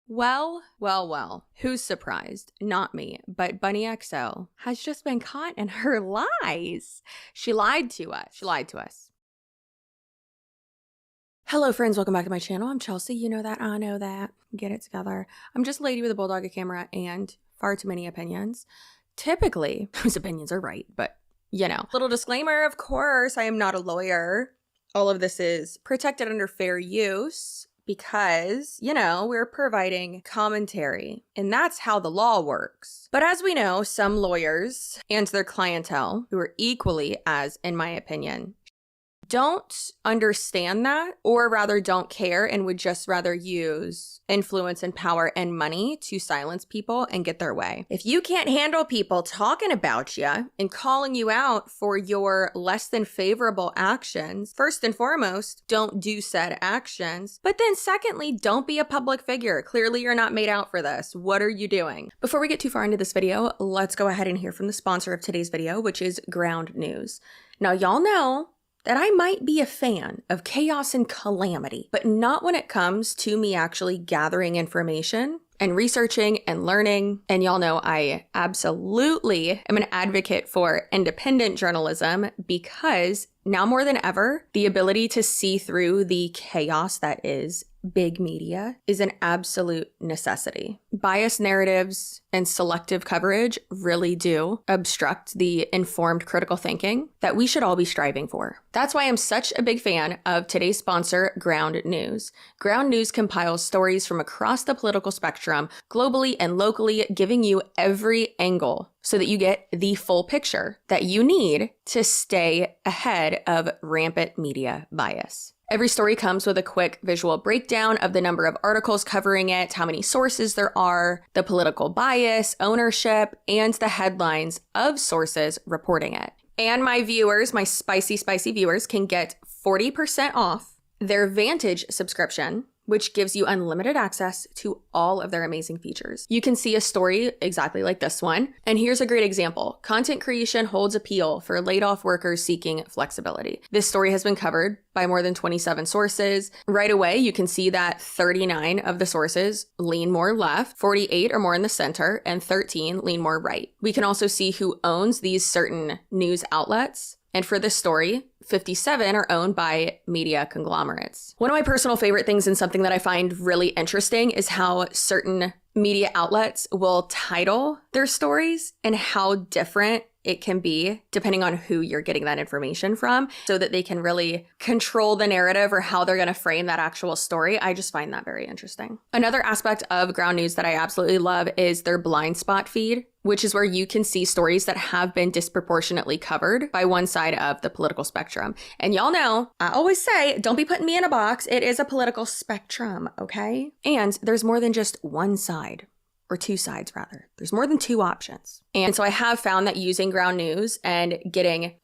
Well, who's surprised? Not me, but Bunnie XO has just been caught in her lies. She lied to us. Hello friends, welcome back to my channel. I'm Chelsea. You know that, I know that. Get it together. I'm just a lady with a bulldog, a camera, and far too many opinions. Typically, whose opinions are right, but you know. Little disclaimer, of course, I am not a lawyer. All of this is protected under fair use because, you know, we're providing commentary, and that's how the law works. But as we know, some lawyers and their clientele, who are equally as, in my opinion, don't understand that, or rather don't care and would just rather use influence and power and money to silence people and get their way. If you can't handle people talking about you and calling you out for your less than favorable actions, first and foremost, don't do said actions. But then secondly, don't be a public figure. Clearly you're not made out for this. What are you doing? Before we get too far into this video, let's go ahead and hear from the sponsor of today's video, which is Ground News. Now y'all know that I might be a fan of chaos and calamity, but not when it comes to me actually gathering information and researching and learning. And y'all know I absolutely am an advocate for independent journalism because now more than ever, the ability to see through the chaos that is big media is an absolute necessity. Biased narratives and selective coverage really do obstruct the informed critical thinking that we should all be striving for. That's why I'm such a big fan of today's sponsor, Ground News. Ground News compiles stories from across the political spectrum, globally and locally, giving you every angle so that you get the full picture that you need to stay ahead of rampant media bias. Every story comes with a quick visual breakdown of the number of articles covering it, how many sources there are, the political bias, ownership, and the headlines of sources reporting it. And my viewers, my spicy viewers, can get 40% off their Vantage subscription, which gives you unlimited access to all of their amazing features. You can see a story exactly like this one. And here's a great example. Content creation holds appeal for laid-off workers seeking flexibility. This story has been covered by more than 27 sources. Right away, you can see that 39 of the sources lean more left, 48 are more in the center, and 13 lean more right. We can also see who owns these certain news outlets. And for this story, 57 are owned by media conglomerates. One of my personal favorite things and something that I find really interesting is how certain media outlets will title their stories and how different it can be depending on who you're getting that information from so that they can really control the narrative or how they're going to frame that actual story. I just find that very interesting. Another aspect of Ground News that I absolutely love is their blind spot feed, which is where you can see stories that have been disproportionately covered by one side of the political spectrum. And y'all know, I always say, don't be putting me in a box. It is a political spectrum, okay? And there's more than just one side. Or two sides rather. There's more than two options. And so I have found that using Ground News and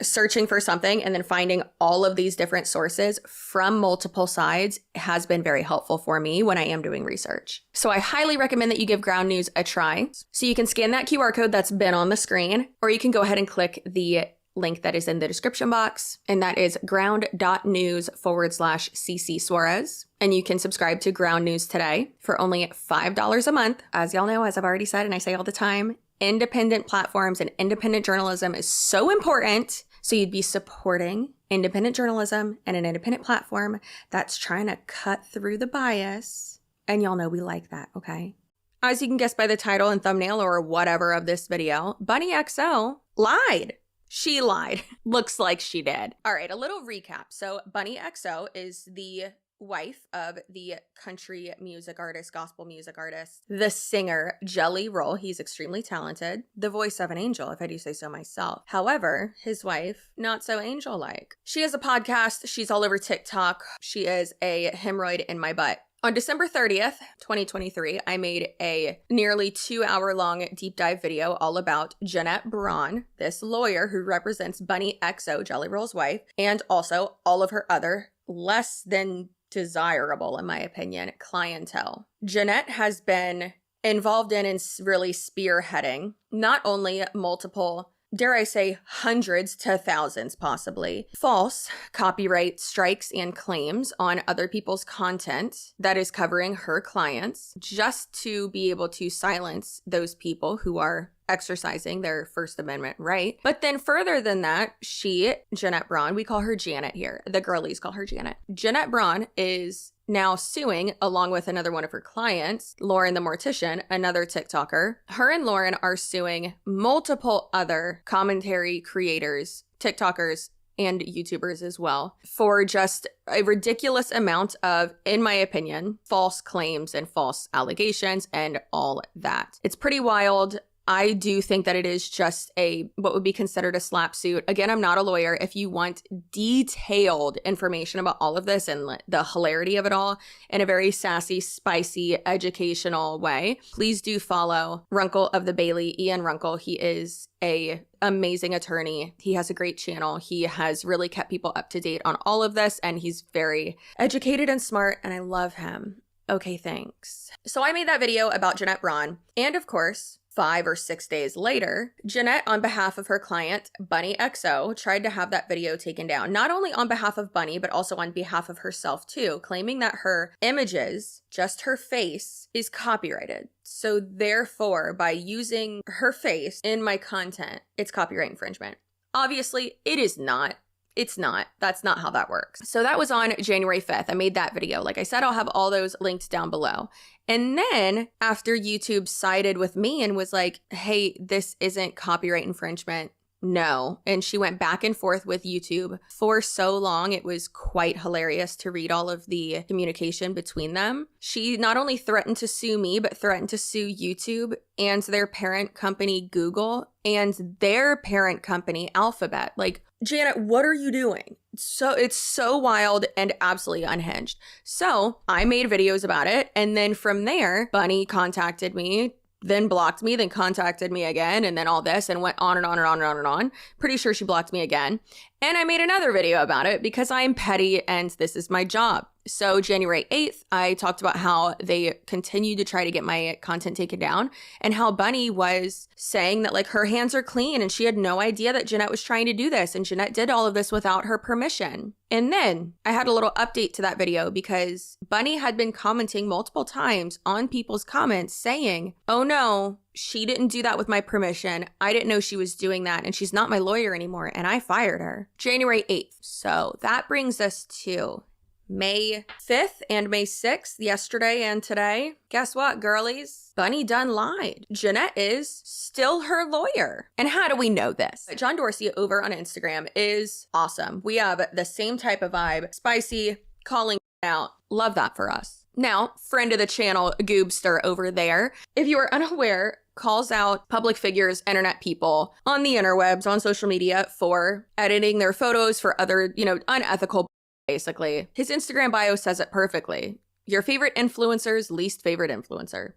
searching for something and then finding all of these different sources from multiple sides has been very helpful for me when I am doing research. So I highly recommend that you give Ground News a try. So you can scan that QR code that's been on the screen, or you can go ahead and click the link that is in the description box, and that is ground.news/CCSUAREZ. And you can subscribe to Ground News today for only $5 a month. As y'all know, as I've already said and I say all the time, independent platforms and independent journalism is so important. So you'd be supporting independent journalism and an independent platform that's trying to cut through the bias. And y'all know we like that, okay? As you can guess by the title and thumbnail or whatever of this video, Bunnie XO lied. She lied. Looks like she did. All right, a little recap. So Bunnie XO is the wife of the country music artist, gospel music artist, the singer Jelly Roll. He's extremely talented. The voice of an angel, if I do say so myself. However, his wife, not so angel-like. She has a podcast. She's all over TikTok. She is a hemorrhoid in my butt. On December 30th, 2023, I made a nearly 2-hour-long deep dive video all about Jeanette Braun, this lawyer who represents Bunnie XO, Jelly Roll's wife, and also all of her other less than desirable, in my opinion, clientele. Jeanette has been involved in and really spearheading not only multiple dare I say, hundreds to thousands, possibly, false copyright strikes and claims on other people's content that is covering her clients, just to be able to silence those people who are exercising their First Amendment right. But then further than that, Jeanette Braun, we call her Janet here. The girlies call her Janet. Jeanette Braun is now suing, along with another one of her clients, Lauren the Mortician, another TikToker. Her and Lauren are suing multiple other commentary creators, TikTokers, and YouTubers as well, for just a ridiculous amount of, in my opinion, false claims and false allegations and all that. It's pretty wild. I do think that it is just what would be considered a slap suit. Again, I'm not a lawyer. If you want detailed information about all of this and the hilarity of it all in a very sassy, spicy, educational way, please do follow Runkle of the Bailey, Ian Runkle. He is an amazing attorney. He has a great channel. He has really kept people up to date on all of this, and he's very educated and smart, and I love him. Okay, thanks. So I made that video about Jeanette Braun, and of course, 5 or 6 days later, Jeanette, on behalf of her client, Bunnie XO, tried to have that video taken down. Not only on behalf of Bunnie, but also on behalf of herself too, claiming that her images, just her face, is copyrighted. So therefore, by using her face in my content, it's copyright infringement. Obviously, it is not. It's not. That's not how that works. So that was on January 5th. I made that video. Like I said, I'll have all those linked down below. And then after YouTube sided with me and was like, hey, this isn't copyright infringement. No. And she went back and forth with YouTube for so long. It was quite hilarious to read all of the communication between them. She not only threatened to sue me, but threatened to sue YouTube and their parent company, Google, and their parent company, Alphabet. Like, Janet, what are you doing? It's so wild and absolutely unhinged. So I made videos about it. And then from there, Bunnie contacted me, then blocked me, then contacted me again, and then all this, and went on and on and on and on and on. Pretty sure she blocked me again. And I made another video about it because I'm petty and this is my job. So January 8th, I talked about how they continued to try to get my content taken down and how Bunnie was saying that like her hands are clean and she had no idea that Jeanette was trying to do this, and Jeanette did all of this without her permission. And then I had a little update to that video because Bunnie had been commenting multiple times on people's comments saying, oh no, she didn't do that with my permission. I didn't know she was doing that, and she's not my lawyer anymore, and I fired her. January 8th. So that brings us to May 5th and May 6th, yesterday and today. Guess what, girlies? Bunnie done lied. Jeanette is still her lawyer. And how do we know this? John Dorsey over on Instagram is awesome. We have the same type of vibe. Spicy, calling out. Love that for us. Now, friend of the channel, Goobster over there, if you are unaware, calls out public figures, internet people on the interwebs, on social media for editing their photos for other, unethical, basically. His Instagram bio says it perfectly. Your favorite influencer's least favorite influencer.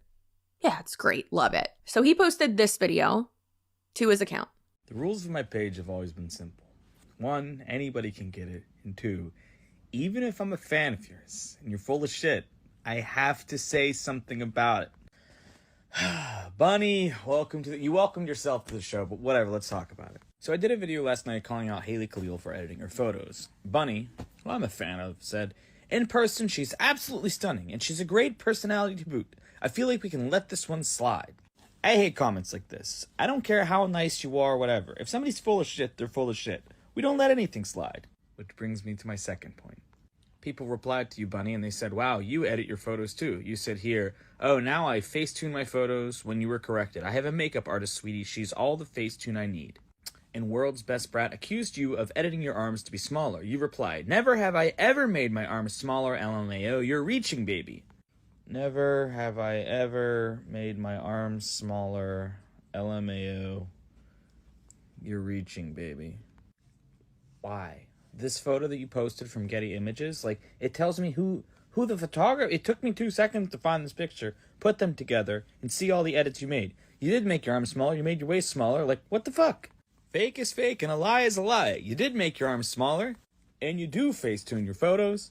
Yeah, it's great. Love it. So he posted this video to his account. The rules of my page have always been simple. 1, anybody can get it. And 2, even if I'm a fan of yours and you're full of shit, I have to say something about it. Bunnie, you welcomed yourself to the show, but whatever, let's talk about it. So I did a video last night calling out Haley Khalil for editing her photos. Bunnie, who I'm a fan of, said, in person, she's absolutely stunning, and she's a great personality to boot. I feel like we can let this one slide. I hate comments like this. I don't care how nice you are or whatever. If somebody's full of shit, they're full of shit. We don't let anything slide. Which brings me to my second point. People replied to you, Bunnie, and they said, wow, you edit your photos too. You said here, oh, now I Facetune my photos when you were corrected. I have a makeup artist, sweetie. She's all the Facetune I need. And World's Best Brat accused you of editing your arms to be smaller. You replied, never have I ever made my arms smaller, LMAO. You're reaching, baby. Never have I ever made my arms smaller, LMAO. You're reaching, baby. Why? This photo that you posted from Getty Images, like, it tells me who the photographer... It took me 2 seconds to find this picture, put them together, and see all the edits you made. You did make your arms smaller, you made your waist smaller, like, what the fuck? Fake is fake, and a lie is a lie. You did make your arms smaller, and you do Facetune your photos,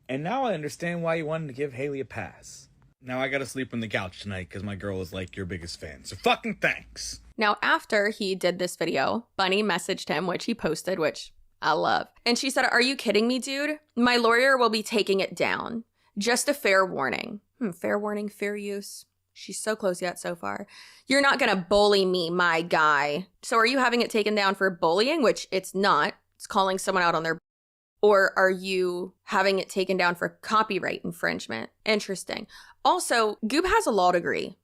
and now I understand why you wanted to give Haley a pass. Now I gotta sleep on the couch tonight because my girl is like your biggest fan. So fucking thanks. Now, after he did this video, Bunnie messaged him, which he posted, which I love. And she said, "Are you kidding me, dude? My lawyer will be taking it down. Just a fair warning." Fair warning, fair use. She's so close yet so far. "You're not gonna bully me, my guy." So are you having it taken down for bullying, which it's not. It's calling someone out on their... Or are you having it taken down for copyright infringement? Interesting. Also, Goob has a law degree,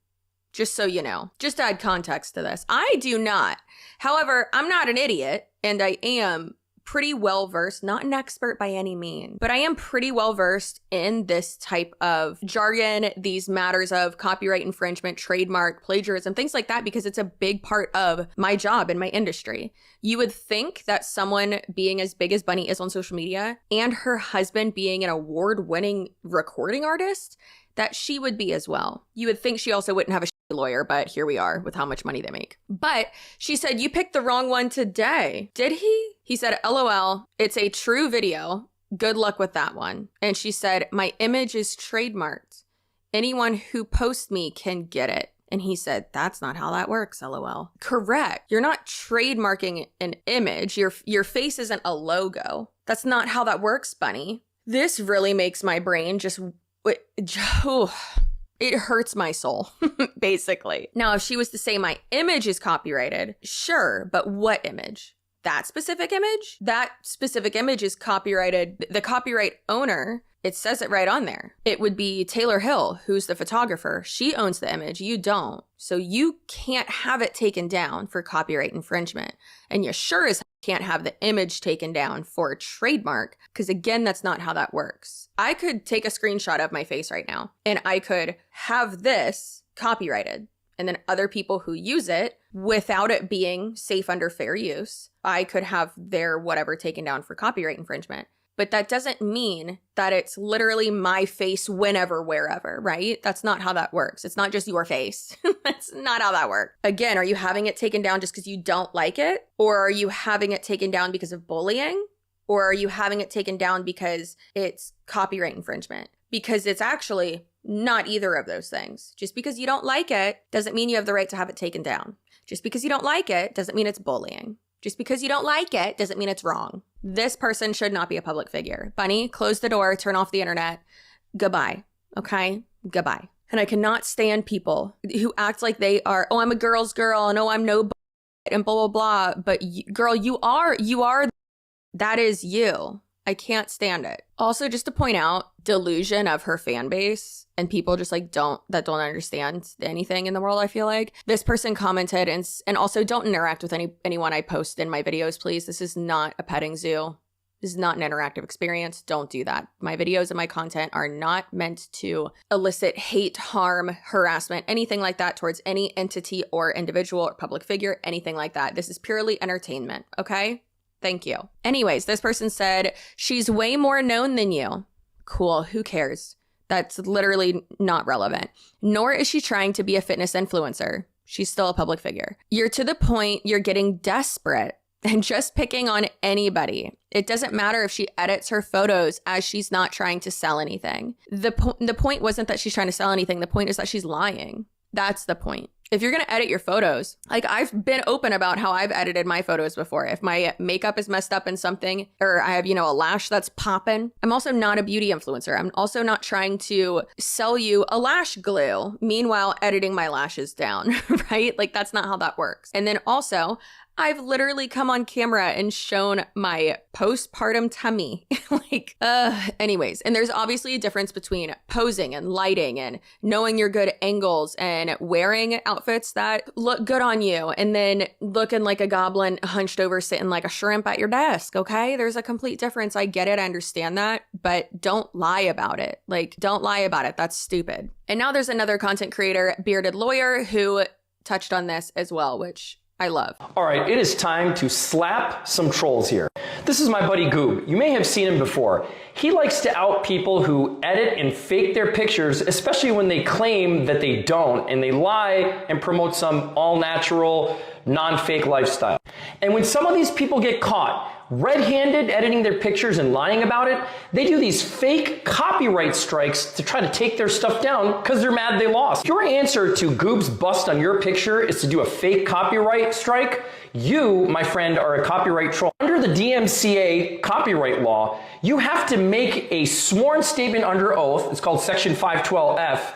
just so you know. Just to add context to this. I do not. However, I'm not an idiot, and I am pretty well versed, not an expert by any means, but I am pretty well versed in this type of jargon, these matters of copyright infringement, trademark, plagiarism, things like that, because it's a big part of my job in my industry. You would think that someone being as big as Bunnie is on social media and her husband being an award-winning recording artist, that she would be as well. You would think she also wouldn't have a lawyer, but here we are with how much money they make. But she said, "You picked the wrong one today." Did he? He said, "LOL, it's a true video. Good luck with that one." And she said, "My image is trademarked. Anyone who posts me can get it." And he said, "That's not how that works, LOL." Correct. You're not trademarking an image. Your face isn't a logo. That's not how that works, Bunnie. This really makes my brain just... It hurts my soul, basically. Now, if she was to say my image is copyrighted, sure, but what image? That specific image? That specific image is copyrighted. The copyright owner, it says it right on there. It would be Taylor Hill, who's the photographer. She owns the image, you don't. So you can't have it taken down for copyright infringement. And you sure as can't have the image taken down for a trademark, because again, that's not how that works. I could take a screenshot of my face right now, and I could have this copyrighted, and then other people who use it without it being safe under fair use, I could have their whatever taken down for copyright infringement. But that doesn't mean that it's literally my face whenever, wherever, right? That's not how that works. It's not just your face. That's not how that works. Again, are you having it taken down just because you don't like it? Or are you having it taken down because of bullying? Or are you having it taken down because it's copyright infringement? Because it's actually not either of those things. Just because you don't like it doesn't mean you have the right to have it taken down. Just because you don't like it doesn't mean it's bullying. Just because you don't like it doesn't mean it's wrong. This person should not be a public figure. Bunnie, close the door, turn off the internet. Goodbye. Okay? Goodbye. And I cannot stand people who act like they are, "Oh, I'm a girl's girl, and oh, I'm no and blah, blah, blah." But girl, you are, that is you. I can't stand it. Also, just to point out, delusion of her fan base and people just like don't understand anything in the world, I feel like. This person commented and also don't interact with anyone I post in my videos, please. This is not a petting zoo. This is not an interactive experience. Don't do that. My videos and my content are not meant to elicit hate, harm, harassment, anything like that towards any entity or individual or public figure, anything like that. This is purely entertainment, okay? Thank you. Anyways, this person said, "She's way more known than you." Cool, who cares? That's literally not relevant. "Nor is she trying to be a fitness influencer. She's still a public figure. You're to the point you're getting desperate and just picking on anybody. It doesn't matter if she edits her photos as she's not trying to sell anything. The point wasn't that she's trying to sell anything. The point is that she's lying. That's the point. If you're going to edit your photos, like I've been open about how I've edited my photos before. If my makeup is messed up in something or I have, a lash that's popping, I'm also not a beauty influencer. I'm also not trying to sell you a lash glue, meanwhile editing my lashes down, right? Like that's not how that works. And then also, I've literally come on camera and shown my postpartum tummy. Anyways. And there's obviously a difference between posing and lighting and knowing your good angles and wearing outfits that look good on you and then looking like a goblin hunched over sitting like a shrimp at your desk, okay? There's a complete difference. I get it. I understand that, but don't lie about it. Don't lie about it. That's stupid. And now there's another content creator, Bearded Lawyer, who touched on this as well, which I love. All right, it is time to slap some trolls here. This is my buddy Goob. You may have seen him before. He likes to out people who edit and fake their pictures, especially when they claim that they don't, and they lie and promote some all-natural, non-fake lifestyle. And when some of these people get caught red-handed editing their pictures and lying about it, they do these fake copyright strikes to try to take their stuff down because they're mad they lost. If your answer to Goob's bust on your picture is to do a fake copyright strike, you, my friend, are a copyright troll. Under the DMCA copyright law, you have to make a sworn statement under oath, it's called Section 512F,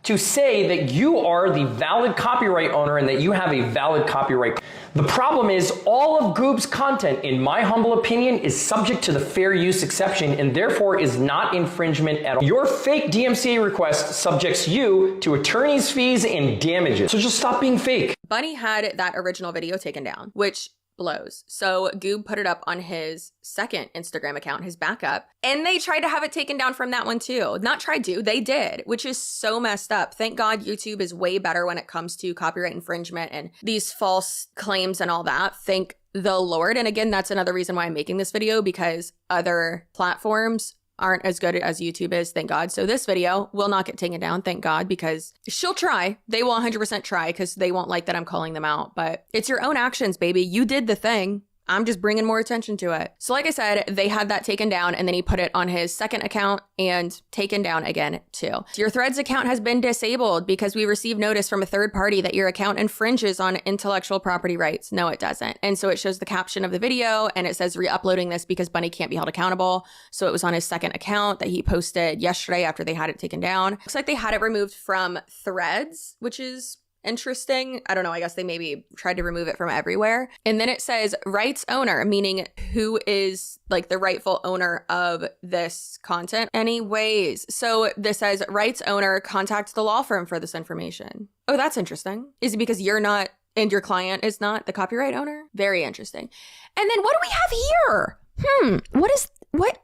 to say that you are the valid copyright owner and that you have a valid copyright. The problem is all of Goob's content, in my humble opinion, is subject to the fair use exception and therefore is not infringement at all. Your fake DMCA request subjects you to attorney's fees and damages. So just stop being fake. Bunnie had that original video taken down, which blows. So Goob put it up on his second Instagram account, his backup, and they tried to have it taken down from that one too. Not tried to, they did, which is so messed up. Thank God YouTube is way better when it comes to copyright infringement and these false claims and all that. Thank the Lord. And again, that's another reason why I'm making this video, because other platforms aren't as good as YouTube is, thank God. So this video will not get taken down, thank God, because she'll try. They will 100% try because they won't like that I'm calling them out. But it's your own actions, baby. You did the thing. I'm just bringing more attention to it. So like I said, they had that taken down and then he put it on his second account and taken down again too. Your Threads account has been disabled because we received notice from a third party that your account infringes on intellectual property rights. No, it doesn't. And so it shows the caption of the video and it says re-uploading this because Bunnie can't be held accountable. So it was on his second account that he posted yesterday after they had it taken down. Looks like they had it removed from Threads, which is interesting. I don't know. I guess they maybe tried to remove it from everywhere. And then it says rights owner, meaning who is like the rightful owner of this content. Anyways, so this says rights owner, contact the law firm for this information. Oh, that's interesting. Is it because you're not and your client is not the copyright owner? Very interesting. And then what do we have here?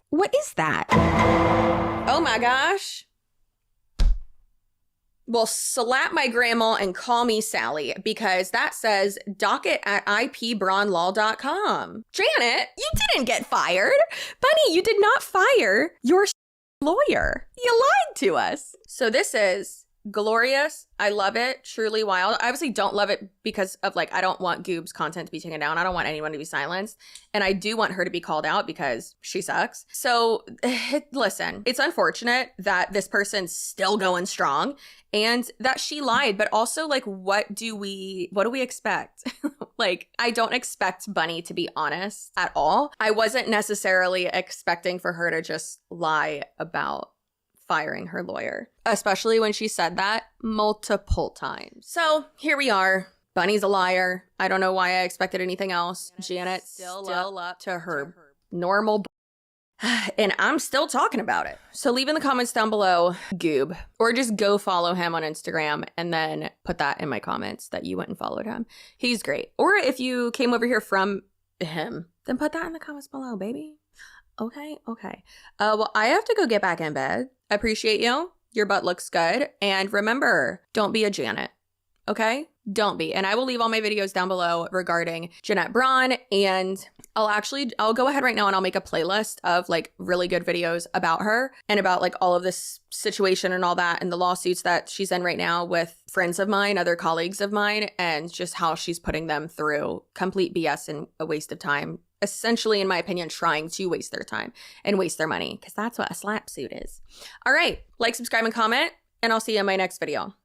What is that? Oh my gosh. Well, slap my grandma and call me Sally, because that says docket at ipbrawnlaw.com. Janet, you didn't get fired. Bunnie, you did not fire your lawyer. You lied to us. So this is glorious. I love it. Truly wild. I obviously don't love it because of I don't want Goob's content to be taken down. I don't want anyone to be silenced. And I do want her to be called out because she sucks. So listen, it's unfortunate that this person's still going strong and that she lied, but also what do we expect? I don't expect Bunnie to be honest at all. I wasn't necessarily expecting for her to just lie about firing her lawyer, especially when she said that multiple times. So here we are. Bunnie's a liar. I don't know why I expected anything else. Janet's still up to her normal and I'm still talking about it. So leave in the comments down below, Goob, or just go follow him on Instagram and then put that in my comments that you went and followed him. He's great. Or if you came over here from him, then put that in the comments below, baby. Okay. Well, I have to go get back in bed. I appreciate you. Your butt looks good. And remember, don't be a Janet. Okay? Don't be. And I will leave all my videos down below regarding Jeanette Braun. And I'll go ahead right now and I'll make a playlist of really good videos about her and about all of this situation and all that and the lawsuits that she's in right now with friends of mine, other colleagues of mine, and just how she's putting them through complete BS and a waste of time. Essentially, in my opinion, trying to waste their time and waste their money, because that's what a slap suit is. All right, subscribe, and comment, and I'll see you in my next video.